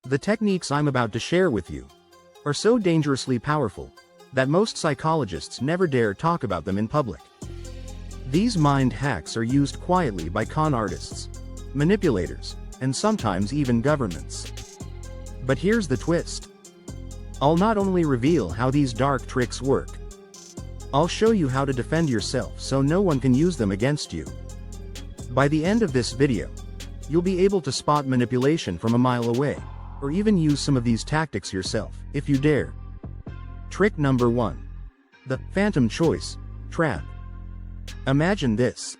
The techniques I'm about to share with you are so dangerously powerful that most psychologists never dare talk about them in public. These mind hacks are used quietly by con artists, manipulators, and sometimes even governments. But here's the twist. I'll not only reveal how these dark tricks work, I'll show you how to defend yourself so no one can use them against you. By the end of this video, you'll be able to spot manipulation from a mile away, or even use some of these tactics yourself, if you dare. Trick number 1. The phantom choice trap. Imagine this.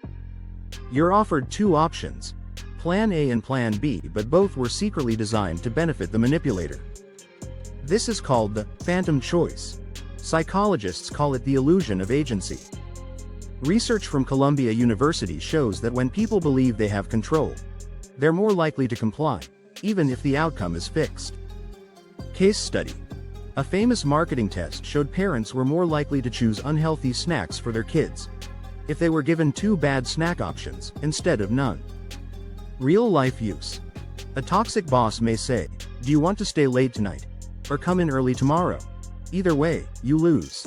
You're offered two options, Plan A and Plan B, but both were secretly designed to benefit the manipulator. This is called the phantom choice. Psychologists call it the illusion of agency. Research from Columbia University shows that when people believe they have control, they're more likely to comply, even if the outcome is fixed. Case study. A famous marketing test showed parents were more likely to choose unhealthy snacks for their kids if they were given two bad snack options instead of none. Real-life use. A toxic boss may say, "Do you want to stay late tonight? Or come in early tomorrow?" Either way, you lose.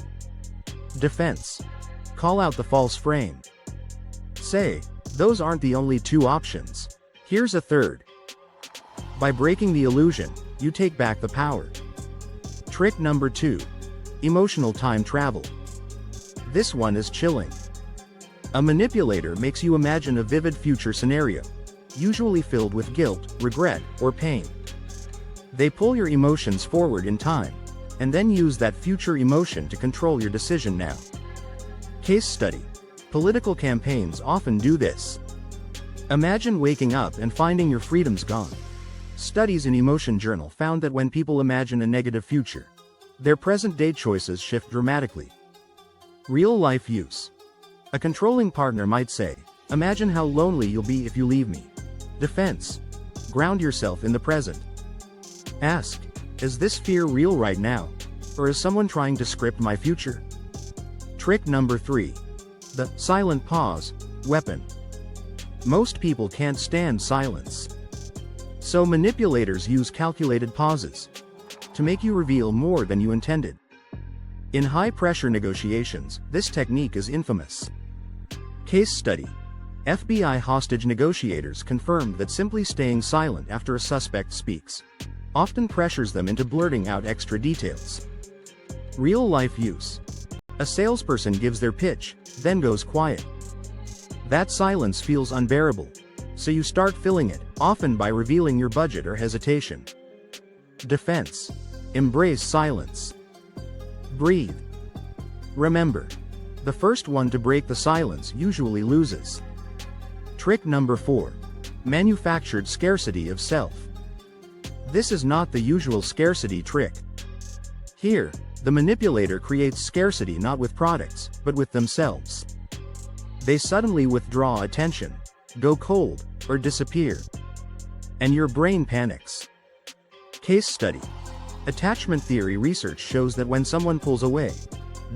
Defense. Call out the false frame. Say, "Those aren't the only two options. Here's a third." By breaking the illusion, you take back the power. Trick number 2. Emotional time travel. This one is chilling. A manipulator makes you imagine a vivid future scenario, usually filled with guilt, regret, or pain. They pull your emotions forward in time, and then use that future emotion to control your decision now. Case study. Political campaigns often do this. Imagine waking up and finding your freedom's gone. Studies in Emotion Journal found that when people imagine a negative future, their present-day choices shift dramatically. Real-life use. A controlling partner might say, "Imagine how lonely you'll be if you leave me." Defense. Ground yourself in the present. Ask, "Is this fear real right now? Or is someone trying to script my future?" Trick number 3. The silent pause weapon. Most people can't stand silence. So manipulators use calculated pauses to make you reveal more than you intended. In high-pressure negotiations, this technique is infamous. Case study. FBI hostage negotiators confirmed that simply staying silent after a suspect speaks often pressures them into blurting out extra details. Real-life use. A salesperson gives their pitch, then goes quiet. That silence feels unbearable, so you start filling it, often by revealing your budget or hesitation. Defense. Embrace silence. Breathe. Remember, the first one to break the silence usually loses. Trick number 4. Manufactured scarcity of self. This is not the usual scarcity trick. Here, the manipulator creates scarcity not with products, but with themselves. They suddenly withdraw attention, go cold, or disappear. And your brain panics. Case study. Attachment theory research shows that when someone pulls away,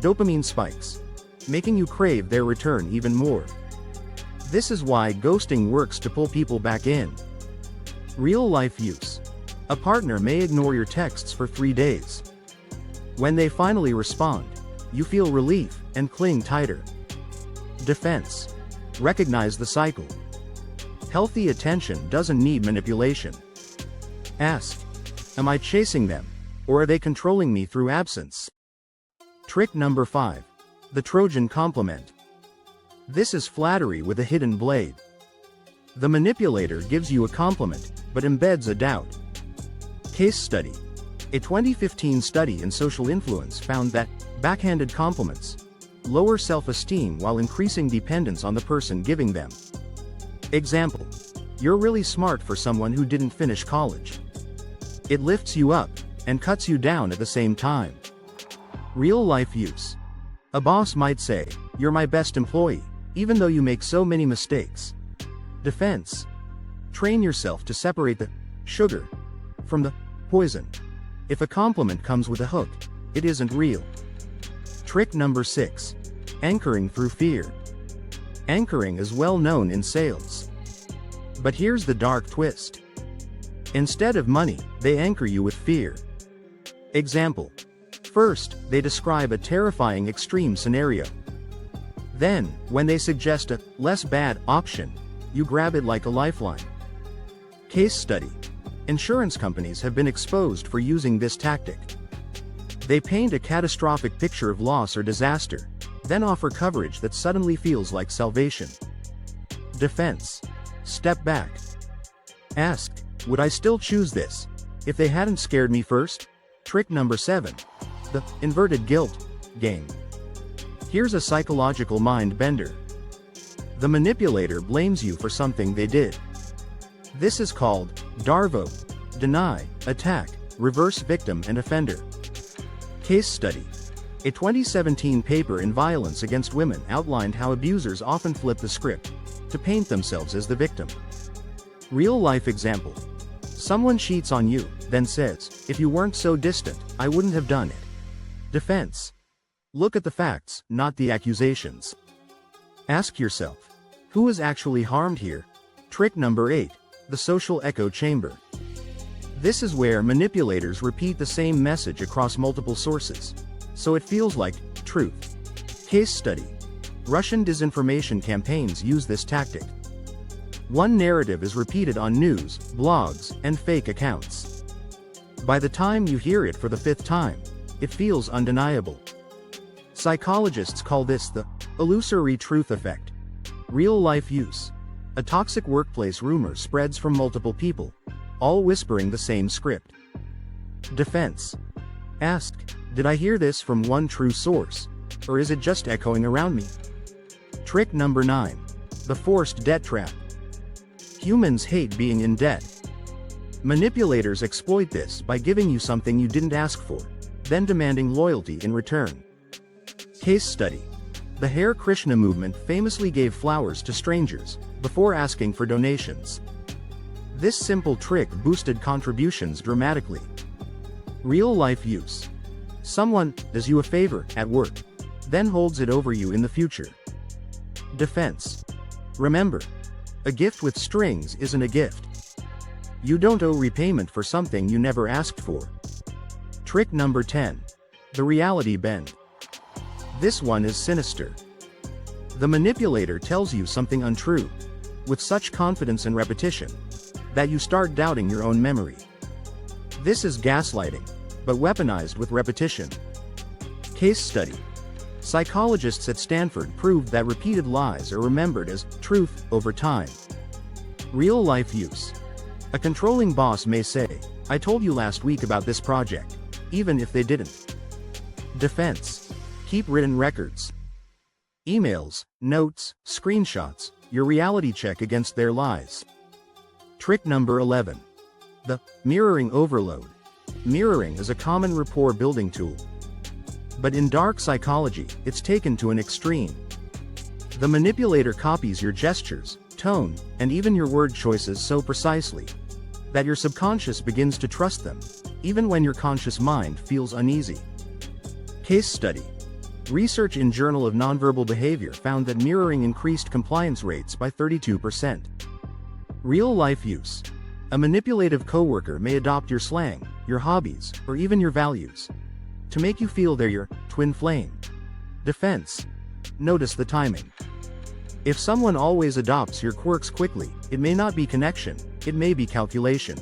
dopamine spikes, making you crave their return even more. This is why ghosting works to pull people back in. Real-life use. A partner may ignore your texts for 3 days. When they finally respond, you feel relief and cling tighter. Defense. Recognize the cycle. Healthy attention doesn't need manipulation. Ask, "Am I chasing them, or are they controlling me through absence?" Trick number 5. The Trojan compliment. This is flattery with a hidden blade. The manipulator gives you a compliment, but embeds a doubt. Case study. A 2015 study in social influence found that backhanded compliments lower self-esteem while increasing dependence on the person giving them. Example. You're really smart for someone who didn't finish college. It lifts you up and cuts you down at the same time. Real-life use. A boss might say, "You're my best employee, even though you make so many mistakes." Defense. Train yourself to separate the sugar from the poison. If a compliment comes with a hook, it isn't real. Trick number 6. Anchoring through fear. Anchoring is well known in sales. But here's the dark twist. Instead of money, they anchor you with fear. Example. First, they describe a terrifying extreme scenario. Then, when they suggest a less bad option, you grab it like a lifeline. Case study. Insurance companies have been exposed for using this tactic. They paint a catastrophic picture of loss or disaster, then offer coverage that suddenly feels like salvation. Defense. Step back. Ask, would I still choose this if they hadn't scared me first? Trick number 7. The inverted guilt game. Here's a psychological mind bender. The manipulator blames you for something they did. This is called DARVO, deny, attack, reverse victim and offender. Case study. A 2017 paper in Violence Against Women outlined how abusers often flip the script to paint themselves as the victim. Real-life example. Someone cheats on you, then says, if you weren't so distant, I wouldn't have done it. Defense. Look at the facts, not the accusations. Ask yourself, who is actually harmed here? Trick number 8. The social echo chamber. This is where manipulators repeat the same message across multiple sources, so it feels like truth. Case study. Russian disinformation campaigns use this tactic. One narrative is repeated on news, blogs, and fake accounts. By the time you hear it for the 5th time, it feels undeniable. Psychologists call this the illusory truth effect. Real-life use. A toxic workplace rumor spreads from multiple people, all whispering the same script. Defense. Ask, did I hear this from one true source, or is it just echoing around me? Trick number 9. The forced debt trap. Humans hate being in debt. Manipulators exploit this by giving you something you didn't ask for, then demanding loyalty in return. Case study. The Hare Krishna movement famously gave flowers to strangers before asking for donations. This simple trick boosted contributions dramatically. Real-life use. Someone does you a favor at work, then holds it over you in the future. Defense. Remember, a gift with strings isn't a gift. You don't owe repayment for something you never asked for. Trick number 10. The reality bend. This one is sinister. The manipulator tells you something untrue, with such confidence and repetition, that you start doubting your own memory. This is gaslighting, but weaponized with repetition. Case study. Psychologists at Stanford proved that repeated lies are remembered as truth over time. Real-life use. A controlling boss may say, I told you last week about this project, even if they didn't. Defense. Keep written records. Emails, notes, screenshots, your reality check against their lies. Trick number 11. The mirroring overload. Mirroring is a common rapport building tool. But in dark psychology, it's taken to an extreme. The manipulator copies your gestures, tone, and even your word choices so precisely that your subconscious begins to trust them, even when your conscious mind feels uneasy. Case study. Research in Journal of Nonverbal Behavior found that mirroring increased compliance rates by 32%. Real-life use. A manipulative coworker may adopt your slang, your hobbies, or even your values, to make you feel they're your twin flame. Defense. Notice the timing. If someone always adopts your quirks quickly, it may not be connection, it may be calculation.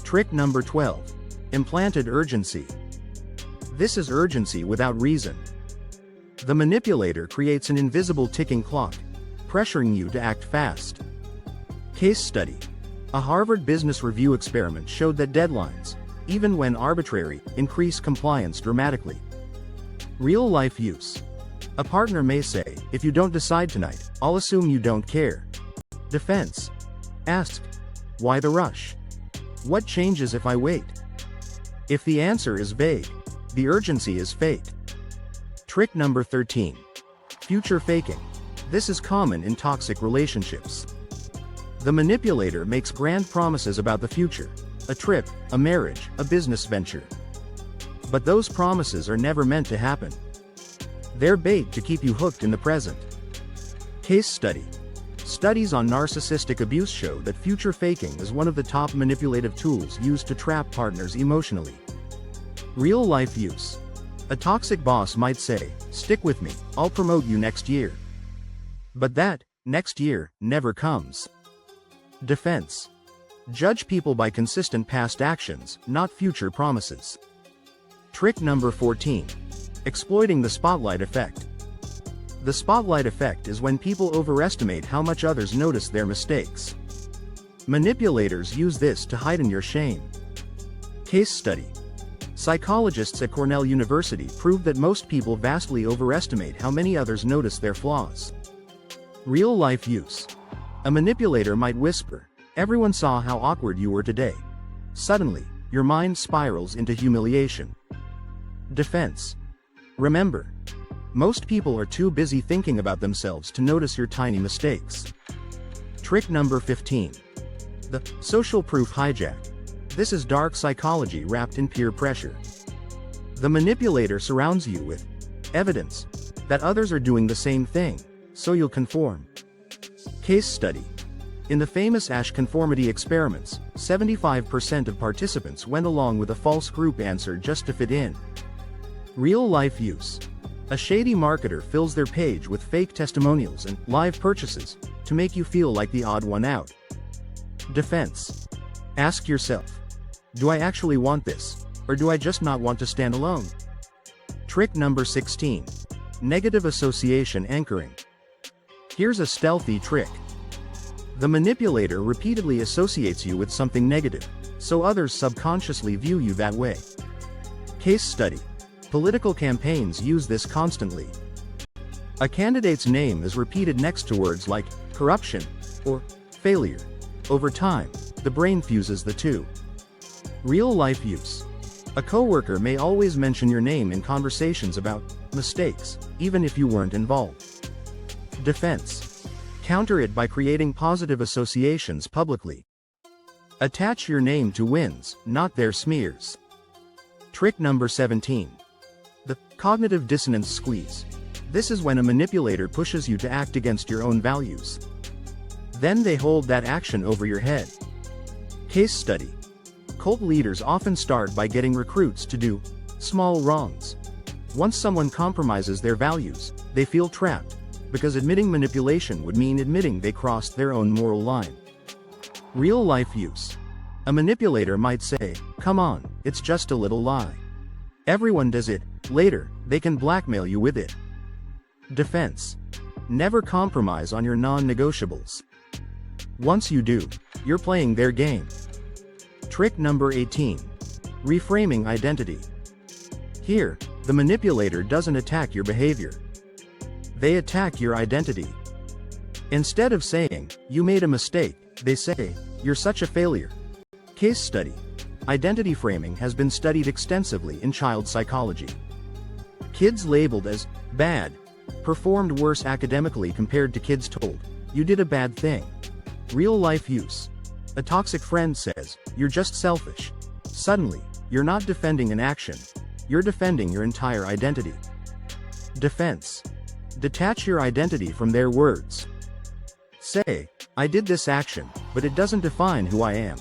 Trick number 12. Implanted urgency. This is urgency without reason. The manipulator creates an invisible ticking clock, pressuring you to act fast. Case study. A Harvard Business Review experiment showed that deadlines, even when arbitrary, increase compliance dramatically. Real-life use. A partner may say, if you don't decide tonight, I'll assume you don't care. Defense. Ask, why the rush? What changes if I wait? If the answer is vague, the urgency is fake. Trick number 13. Future faking. This is common in toxic relationships. The manipulator makes grand promises about the future, a trip, a marriage, a business venture. But those promises are never meant to happen. They're bait to keep you hooked in the present. Case study. Studies on narcissistic abuse show that future faking is one of the top manipulative tools used to trap partners emotionally. Real-life use. A toxic boss might say, "Stick with me, I'll promote you next year." But that next year never comes. Defense. Judge people by consistent past actions, not future promises. Trick number 14. Exploiting the spotlight effect. The spotlight effect is when people overestimate how much others notice their mistakes. Manipulators use this to heighten your shame. Case study. Psychologists at Cornell University proved that most people vastly overestimate how many others notice their flaws. Real-life use. A manipulator might whisper, "Everyone saw how awkward you were today." Suddenly, your mind spirals into humiliation. Defense. Remember, most people are too busy thinking about themselves to notice your tiny mistakes. Trick number 15. The social proof hijack. This is dark psychology wrapped in peer pressure. The manipulator surrounds you with evidence that others are doing the same thing, so you'll conform. Case study. In the famous Asch conformity experiments, 75% of participants went along with a false group answer just to fit in. Real-life use. A shady marketer fills their page with fake testimonials and live purchases to make you feel like the odd one out. Defense. Ask yourself, do I actually want this, or do I just not want to stand alone? Trick number 16. Negative association anchoring. Here's a stealthy trick. The manipulator repeatedly associates you with something negative, so others subconsciously view you that way. Case study. Political campaigns use this constantly. A candidate's name is repeated next to words like corruption or failure. Over time, the brain fuses the two. Real-life use. A coworker may always mention your name in conversations about mistakes, even if you weren't involved. Defense. Counter it by creating positive associations publicly. Attach your name to wins, not their smears. Trick number 17. The cognitive dissonance squeeze. This is when a manipulator pushes you to act against your own values. Then they hold that action over your head. Case study. Cult leaders often start by getting recruits to do small wrongs. Once someone compromises their values, they feel trapped, because admitting manipulation would mean admitting they crossed their own moral line. Real-life use. A manipulator might say, "Come on, it's just a little lie. Everyone does it." Later, they can blackmail you with it. Defense. Never compromise on your non-negotiables. Once you do, you're playing their game. Trick number 18. Reframing identity. Here, the manipulator doesn't attack your behavior. They attack your identity. Instead of saying, "You made a mistake," they say, "You're such a failure." Case study. Identity framing has been studied extensively in child psychology. Kids labeled as bad performed worse academically compared to kids told, "You did a bad thing." Real-life use. A toxic friend says, "You're just selfish." Suddenly, you're not defending an action, you're defending your entire identity. Defense. Detach your identity from their words. Say, "I did this action, but it doesn't define who I am."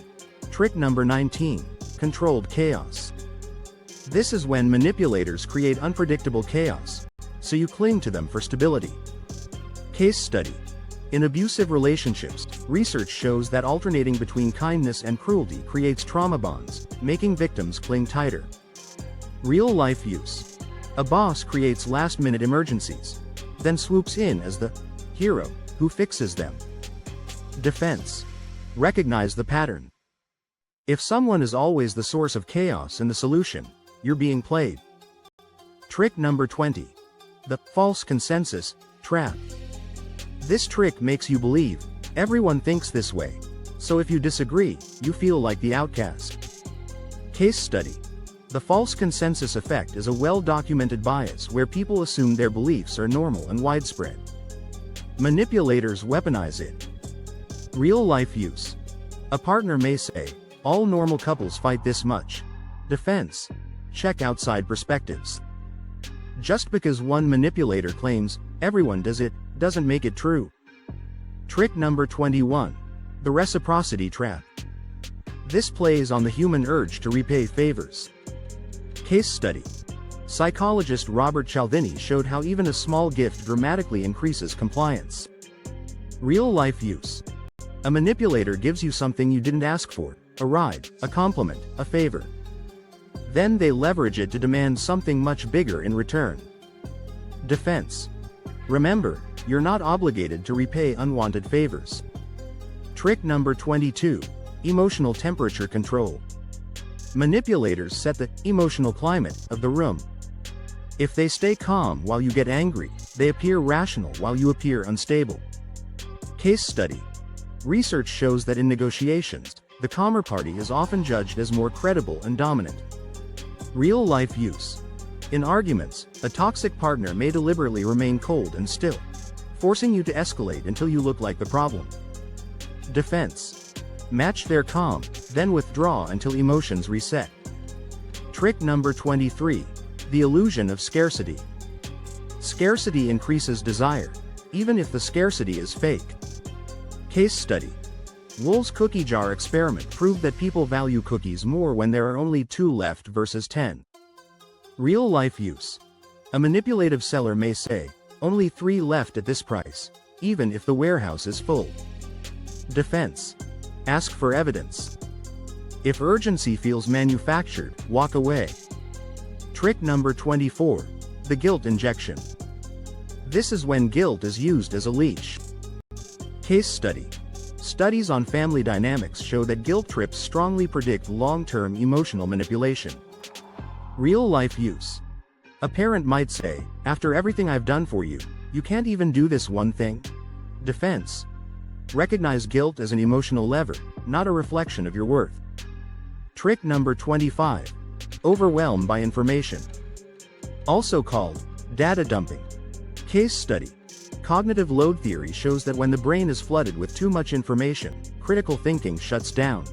Trick number 19. Controlled chaos. This is when manipulators create unpredictable chaos, so you cling to them for stability. Case study. In abusive relationships, research shows that alternating between kindness and cruelty creates trauma bonds, making victims cling tighter. Real-life use. A boss creates last-minute emergencies, then swoops in as the hero who fixes them. Defense. Recognize the pattern. If someone is always the source of chaos and the solution, you're being played. Trick number 20. The false consensus trap. This trick makes you believe everyone thinks this way, so if you disagree, you feel like the outcast. Case study. The false consensus effect is a well-documented bias where people assume their beliefs are normal and widespread. Manipulators weaponize it. Real-life use. A partner may say, "All normal couples fight this much." Defense. Check outside perspectives. Just because one manipulator claims everyone does it, doesn't make it true. Trick number 21. The reciprocity trap. This plays on the human urge to repay favors. Case study. Psychologist Robert Cialdini showed how even a small gift dramatically increases compliance. Real-life use. A manipulator gives you something you didn't ask for, a ride, a compliment, a favor. Then they leverage it to demand something much bigger in return. Defense. Remember, you're not obligated to repay unwanted favors. Trick number 22. Emotional temperature control. Manipulators set the emotional climate of the room. If they stay calm while you get angry, they appear rational while you appear unstable. Case study. Research shows that in negotiations, the calmer party is often judged as more credible and dominant. Real-life use. In arguments, a toxic partner may deliberately remain cold and still, forcing you to escalate until you look like the problem. Defense. Match their calm, then withdraw until emotions reset. Trick number 23. The illusion of scarcity. Scarcity increases desire, even if the scarcity is fake. Case study. Wool's cookie jar experiment proved that people value cookies more when there are only 2 left versus 10. Real-life use. A manipulative seller may say, "Only 3 left at this price," even if the warehouse is full. Defense. Ask for evidence. If urgency feels manufactured, walk away. Trick number 24. The guilt injection. This is when guilt is used as a leash. Case study. Studies on family dynamics show that guilt trips strongly predict long-term emotional manipulation. Real-life use. A parent might say, "After everything I've done for you, you can't even do this one thing?" Defense. Recognize guilt as an emotional lever, not a reflection of your worth. Trick number 25. Overwhelmed by information. Also called data dumping. Case study. Cognitive load theory shows that when the brain is flooded with too much information, critical thinking shuts down.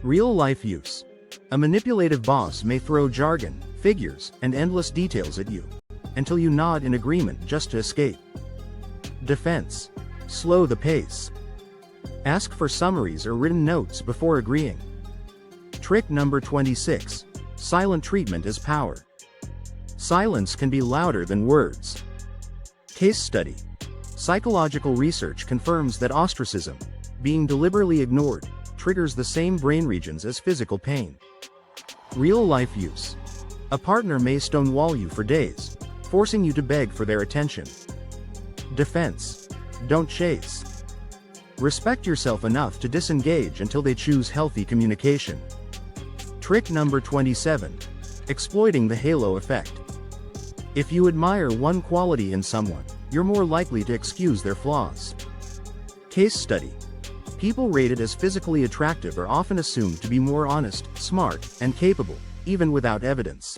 Real-life use. A manipulative boss may throw jargon, figures, and endless details at you, until you nod in agreement just to escape. Defense. Slow the pace. Ask for summaries or written notes before agreeing. Trick number 26. Silent treatment as power. Silence can be louder than words. Case study. Psychological research confirms that ostracism, being deliberately ignored, triggers the same brain regions as physical pain. Real-life use. A partner may stonewall you for days, forcing you to beg for their attention. Defense. Don't chase. Respect yourself enough to disengage until they choose healthy communication. Trick number 27. Exploiting the halo effect. If you admire one quality in someone, you're more likely to excuse their flaws. Case study. People rated as physically attractive are often assumed to be more honest, smart, and capable, even without evidence.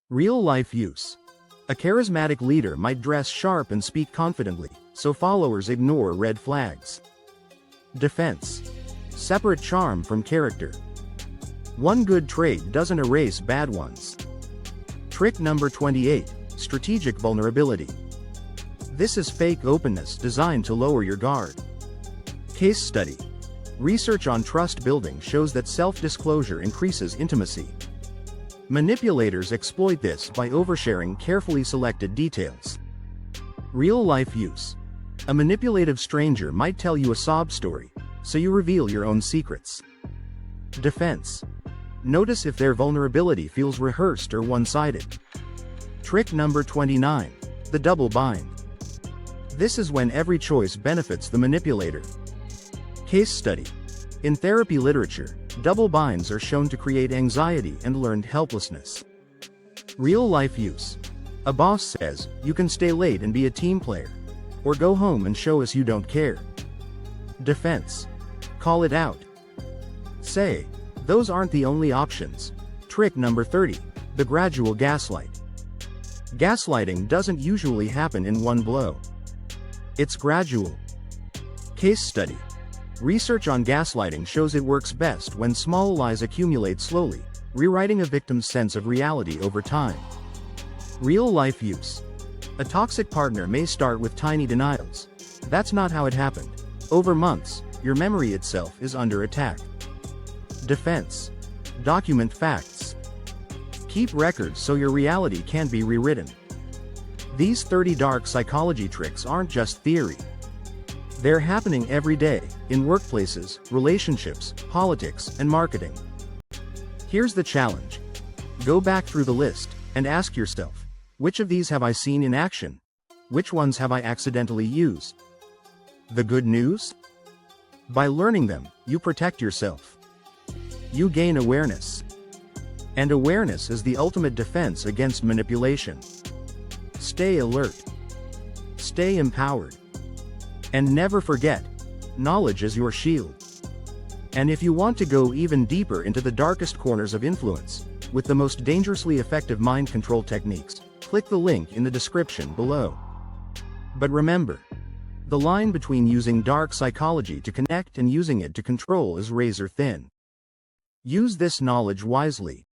Real-life use. A charismatic leader might dress sharp and speak confidently, so followers ignore red flags. Defense. Separate charm from character. One good trait doesn't erase bad ones. Trick number 28. Strategic vulnerability. This is fake openness designed to lower your guard. Case study. Research on trust building shows that self-disclosure increases intimacy. Manipulators exploit this by oversharing carefully selected details. Real-life use. A manipulative stranger might tell you a sob story, so you reveal your own secrets. Defense. Notice if their vulnerability feels rehearsed or one-sided. Trick number 29. The double bind. This is when every choice benefits the manipulator. Case study. In therapy literature, double binds are shown to create anxiety and learned helplessness. Real-life use. A boss says, "You can stay late and be a team player," or "Go home and show us you don't care." Defense. Call it out. Say, "Those aren't the only options." Trick number 30. The gradual gaslight. Gaslighting doesn't usually happen in one blow. It's gradual. Case study. Research on gaslighting shows it works best when small lies accumulate slowly, rewriting a victim's sense of reality over time. Real-life use. A toxic partner may start with tiny denials, That's not how it happened. Over months, your memory itself is under attack. Defense. Document facts. Keep records so your reality can't be rewritten. These 30 dark psychology tricks aren't just theory. They're happening every day, in workplaces, relationships, politics, and marketing. Here's the challenge. Go back through the list, and ask yourself, which of these have I seen in action? Which ones have I accidentally used? The good news? By learning them, you protect yourself. You gain awareness. And awareness is the ultimate defense against manipulation. Stay alert. Stay empowered. And never forget, knowledge is your shield. And if you want to go even deeper into the darkest corners of influence, with the most dangerously effective mind control techniques, click the link in the description below. But remember, the line between using dark psychology to connect and using it to control is razor thin. Use this knowledge wisely,